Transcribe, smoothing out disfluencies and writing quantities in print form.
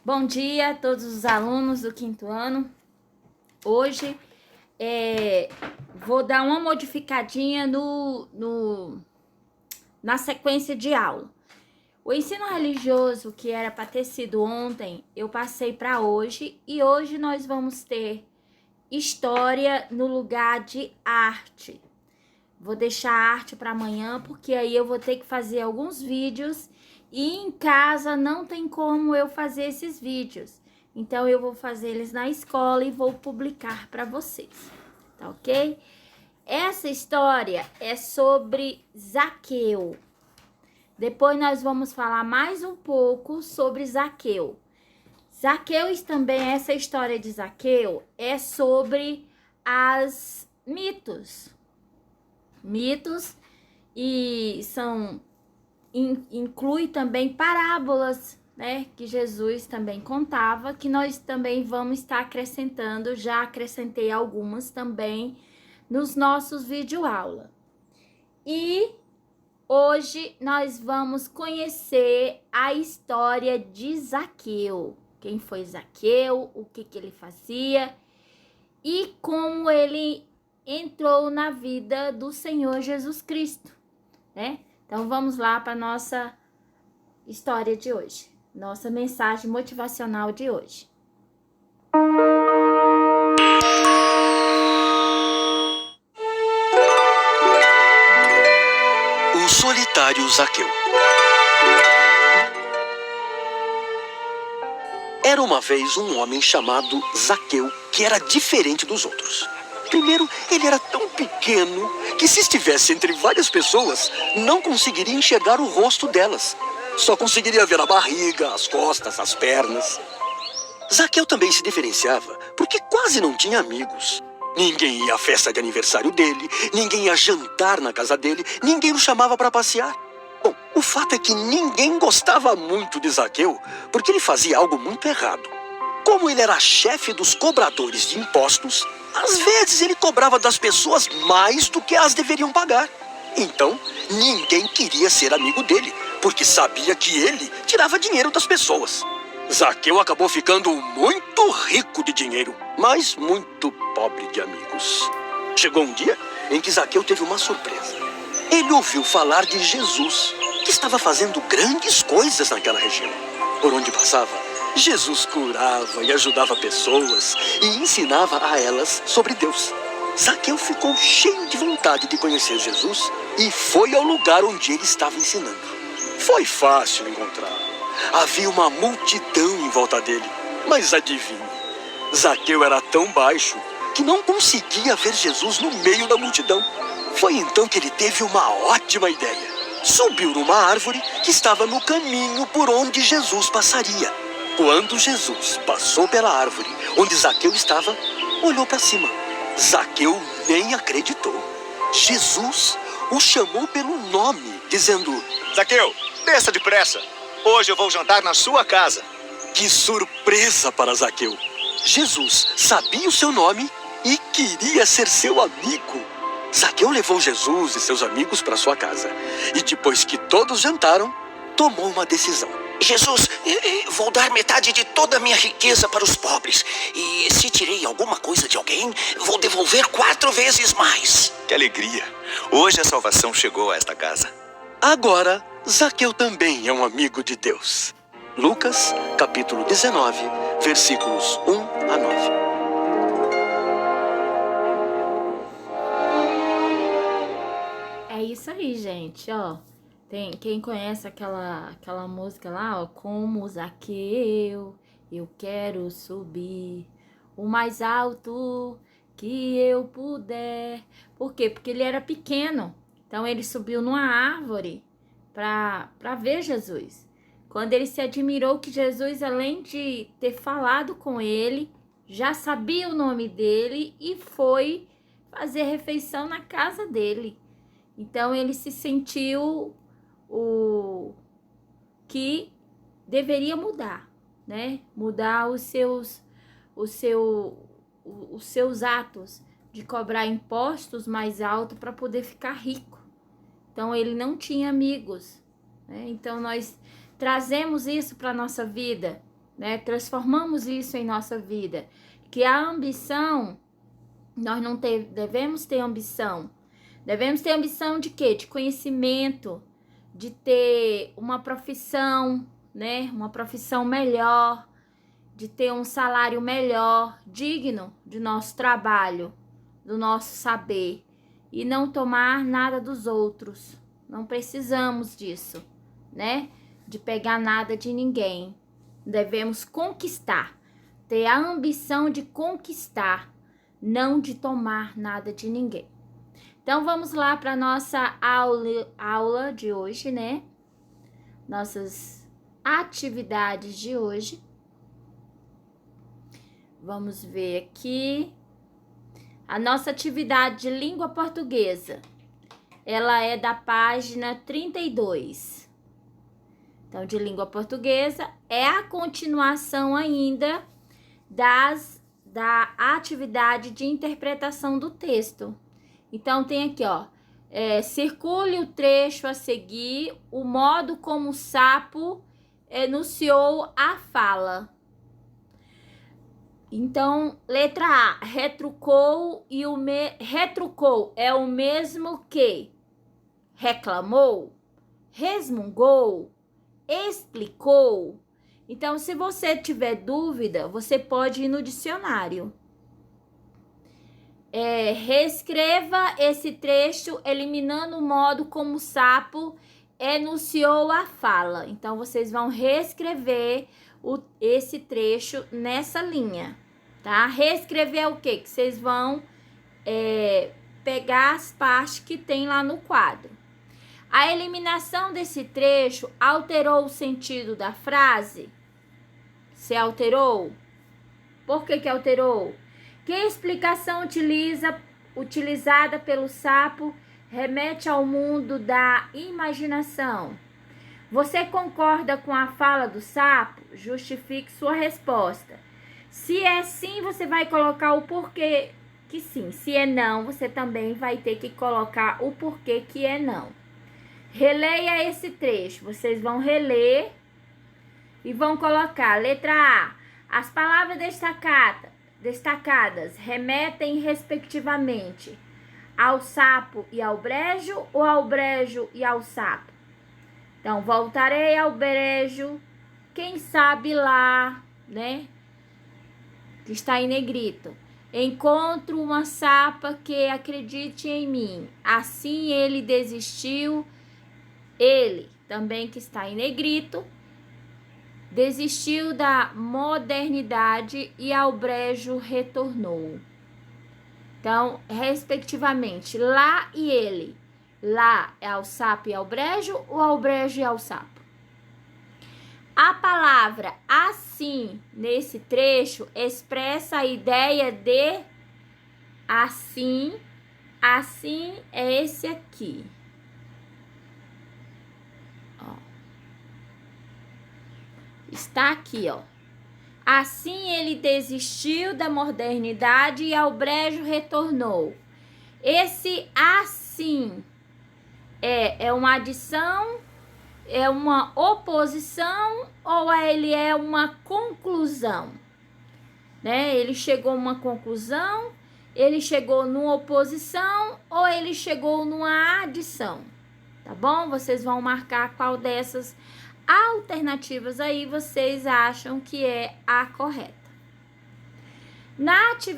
Bom dia a todos os alunos do quinto ano. Hoje vou dar uma modificadinha na sequência de aula. O ensino religioso, que era para ter sido ontem, eu passei para hoje, e hoje nós vamos ter história no lugar de arte. Vou deixar a arte para amanhã, porque aí eu vou ter que fazer alguns vídeos e em casa não tem como eu fazer esses vídeos. Então eu vou fazer eles na escola e vou publicar para vocês, tá ok? Essa história é sobre Zaqueu. Depois nós vamos falar mais um pouco sobre Zaqueu. Zaqueu também, essa história de Zaqueu é sobre as mitos. E inclui também parábolas, né, que Jesus também contava, que nós também vamos estar acrescentando, já acrescentei algumas também nos nossos videoaula. E hoje nós vamos conhecer a história de Zaqueu. Quem foi Zaqueu, o que ele fazia e como ele entrou na vida do Senhor Jesus Cristo, né? Então vamos lá para nossa história de hoje, nossa mensagem motivacional de hoje. O solitário Zaqueu. Era uma vez um homem chamado Zaqueu que era diferente dos outros. Primeiro, ele era tão pequeno que, se estivesse entre várias pessoas, não conseguiria enxergar o rosto delas. Só conseguiria ver a barriga, as costas, as pernas. Zaqueu também se diferenciava porque quase não tinha amigos. Ninguém ia à festa de aniversário dele, ninguém ia jantar na casa dele, ninguém o chamava para passear. Bom, o fato é que ninguém gostava muito de Zaqueu porque ele fazia algo muito errado. Como ele era chefe dos cobradores de impostos, às vezes ele cobrava das pessoas mais do que as deveriam pagar. Então, ninguém queria ser amigo dele, porque sabia que ele tirava dinheiro das pessoas. Zaqueu acabou ficando muito rico de dinheiro, mas muito pobre de amigos. Chegou um dia em que Zaqueu teve uma surpresa. Ele ouviu falar de Jesus, que estava fazendo grandes coisas naquela região. Por onde passava, Jesus curava e ajudava pessoas e ensinava a elas sobre Deus. Zaqueu ficou cheio de vontade de conhecer Jesus e foi ao lugar onde ele estava ensinando. Foi fácil encontrá-lo. Havia uma multidão em volta dele. Mas adivinhe, Zaqueu era tão baixo que não conseguia ver Jesus no meio da multidão. Foi então que ele teve uma ótima ideia. Subiu numa árvore que estava no caminho por onde Jesus passaria. Quando Jesus passou pela árvore onde Zaqueu estava, olhou para cima. Zaqueu nem acreditou. Jesus o chamou pelo nome, dizendo: Zaqueu, desça depressa. Hoje eu vou jantar na sua casa. Que surpresa para Zaqueu! Jesus sabia o seu nome e queria ser seu amigo. Zaqueu levou Jesus e seus amigos para sua casa. E depois que todos jantaram, tomou uma decisão. Jesus, vou dar metade de toda a minha riqueza para os pobres. E se tirei alguma coisa de alguém, vou devolver 4 vezes mais. Que alegria! Hoje a salvação chegou a esta casa. Agora, Zaqueu também é um amigo de Deus. Lucas, capítulo 19, versículos 1 a 9. É isso aí, gente, ó. Tem quem conhece aquela música lá, ó, como Zaqueu, eu quero subir o mais alto que eu puder. Por quê? Porque ele era pequeno. Então ele subiu numa árvore para ver Jesus. Quando ele se admirou que Jesus, além de ter falado com ele, já sabia o nome dele e foi fazer refeição na casa dele. Então ele se sentiu o que deveria mudar, né? Mudar os seus atos de cobrar impostos mais altos para poder ficar rico. Então ele não tinha amigos, né? Então nós trazemos isso para nossa vida. né? Transformamos isso em nossa vida. Que a ambição, nós não devemos ter ambição. Devemos ter ambição de quê? De conhecimento, de ter uma profissão, né? Uma profissão melhor, de ter um salário melhor, digno de nosso trabalho, do nosso saber, e não tomar nada dos outros. Não precisamos disso, né? De pegar nada de ninguém. Devemos conquistar, ter a ambição de conquistar, não de tomar nada de ninguém. Então, vamos lá para a nossa aula de hoje, né? Nossas atividades de hoje. Vamos ver aqui. A nossa atividade de língua portuguesa, ela é da página 32. Então, de língua portuguesa, é a continuação ainda da atividade de interpretação do texto. Então, tem aqui, ó, circule o trecho a seguir, o modo como o sapo enunciou a fala. Então, letra A, retrucou, e retrucou é o mesmo que reclamou, resmungou, explicou. Então, se você tiver dúvida, você pode ir no dicionário. Reescreva esse trecho eliminando o modo como o sapo enunciou a fala. Então, vocês vão reescrever esse trecho nessa linha, tá? Reescrever é o quê? Que vocês vão pegar as partes que tem lá no quadro. A eliminação desse trecho alterou o sentido da frase? Se alterou? Por que alterou? Que explicação utilizada pelo sapo remete ao mundo da imaginação? Você concorda com a fala do sapo? Justifique sua resposta. Se é sim, você vai colocar o porquê que sim. Se é não, você também vai ter que colocar o porquê que é não. Releia esse trecho. Vocês vão reler e vão colocar. Letra A. As palavras destacadas remetem respectivamente ao sapo e ao brejo, ou ao brejo e ao sapo? Então, voltarei ao brejo, quem sabe lá, né? Que está em negrito. Encontro uma sapa que acredite em mim. Assim ele desistiu. Ele, também que está em negrito, desistiu da modernidade e ao brejo retornou. Então, respectivamente, lá e ele. Lá é ao sapo e ao brejo, ou ao brejo e ao sapo? A palavra assim, nesse trecho, expressa a ideia de assim. Assim é esse aqui. Ó. Está aqui, ó. Assim ele desistiu da modernidade e ao brejo retornou. Esse assim é uma adição, é uma oposição, ou ele é uma conclusão? Né? Ele chegou a uma conclusão, ele chegou numa oposição, ou ele chegou numa adição? Tá bom? Vocês vão marcar qual dessas alternativas aí vocês acham que é a correta. Na atividade